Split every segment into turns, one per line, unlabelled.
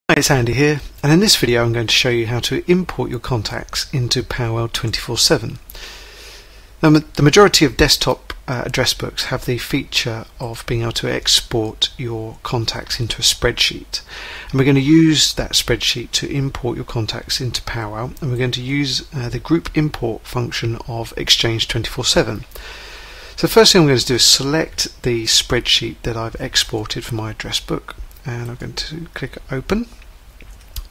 Hi, it's Andy here, and in this video I'm going to show you how to import your contacts into powow 24/7. Now, the majority of desktop address books have the feature of being able to export your contacts into a spreadsheet, and we're going to use that spreadsheet to import your contacts into powow, and we're going to use the group import function of Exchange 24/7. So the first thing I'm going to do is select the spreadsheet that I've exported from my address book, and I'm going to click open,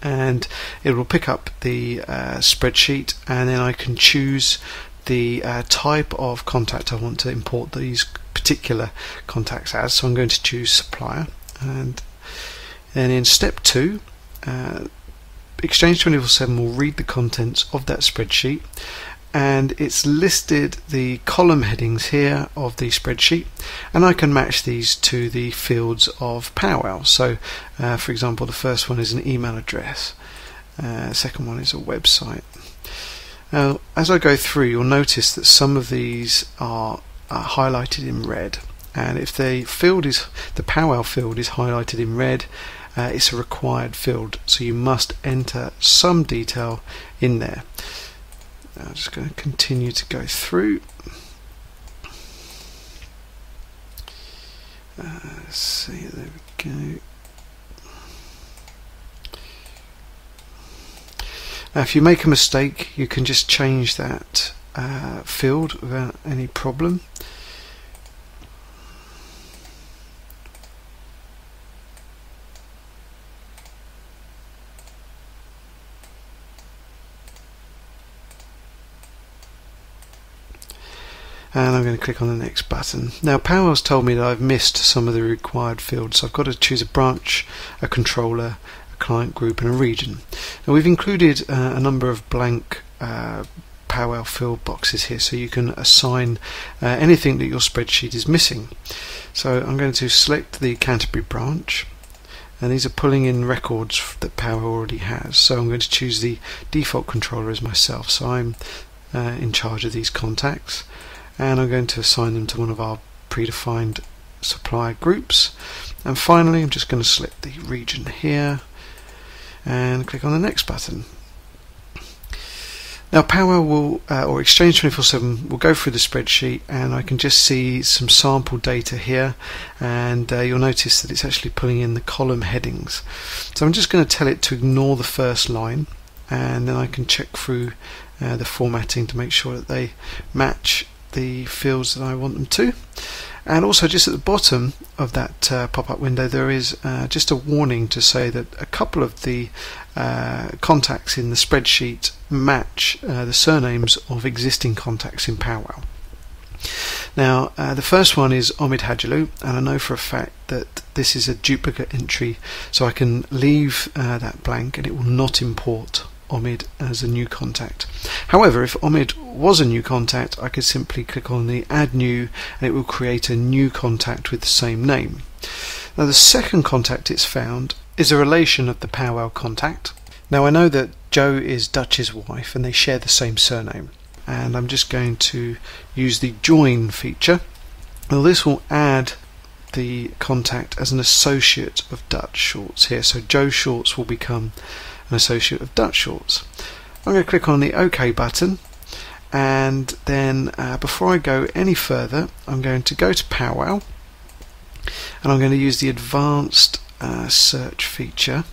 and it will pick up the spreadsheet, and then I can choose the type of contact I want to import these particular contacts as. So I'm going to choose supplier, and then in step 2 Exchange 24/7 will read the contents of that spreadsheet, and it's listed the column headings here of the spreadsheet, and I can match these to the fields of powow. So for example, the first one is an email address, second one is a website. Now as I go through, you'll notice that some of these are highlighted in red, and if the powow field is highlighted in red, it's a required field, so you must enter some detail in there. I'm just going to continue to go through. Let's see, there we go. Now if you make a mistake, you can just change that field without any problem. And I'm going to click on the next button. Now powow's told me that I've missed some of the required fields, so I've got to choose a branch, a controller, a client group and a region. Now we've included a number of blank powow field boxes here, so you can assign anything that your spreadsheet is missing. So I'm going to select the Canterbury branch, and these are pulling in records that powow already has. So I'm going to choose the default controller as myself, so I'm in charge of these contacts, and I'm going to assign them to one of our predefined supplier groups. And finally I'm just going to select the region here and click on the next button. Now powow will, or Exchange 24/7 will go through the spreadsheet, and I can just see some sample data here, and you'll notice that it's actually pulling in the column headings. So I'm just going to tell it to ignore the first line, and then I can check through the formatting to make sure that they match the fields that I want them to. And also just at the bottom of that pop-up window there is just a warning to say that a couple of the contacts in the spreadsheet match the surnames of existing contacts in powow. Now the first one is Omid Hajalu, and I know for a fact that this is a duplicate entry, so I can leave that blank and it will not import Omid as a new contact. However, if Omid was a new contact, I could simply click on the add new, and it will create a new contact with the same name. Now the second contact it's found is a relation of the powow contact. Now I know that Joe is Dutch's wife and they share the same surname, and I'm just going to use the join feature. Now this will add the contact as an associate of Dutch Shorts here, so Joe Shorts will become an associate of Dutch Shorts. I'm going to click on the OK button, and then before I go any further I'm going to go to powow, and I'm going to use the advanced search feature,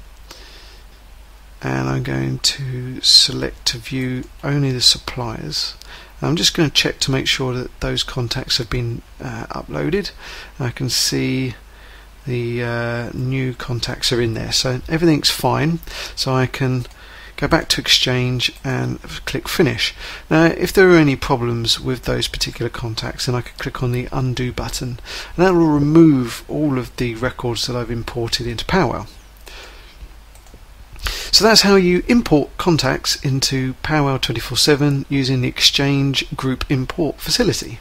and I'm going to select to view only the suppliers. I'm just going to check to make sure that those contacts have been uploaded. I can see the new contacts are in there, so everything's fine, so I can go back to Exchange and click finish. Now if there are any problems with those particular contacts, then I can click on the undo button, and that will remove all of the records that I've imported into powow. So that's how you import contacts into powow 24/7 using the Exchange group import facility.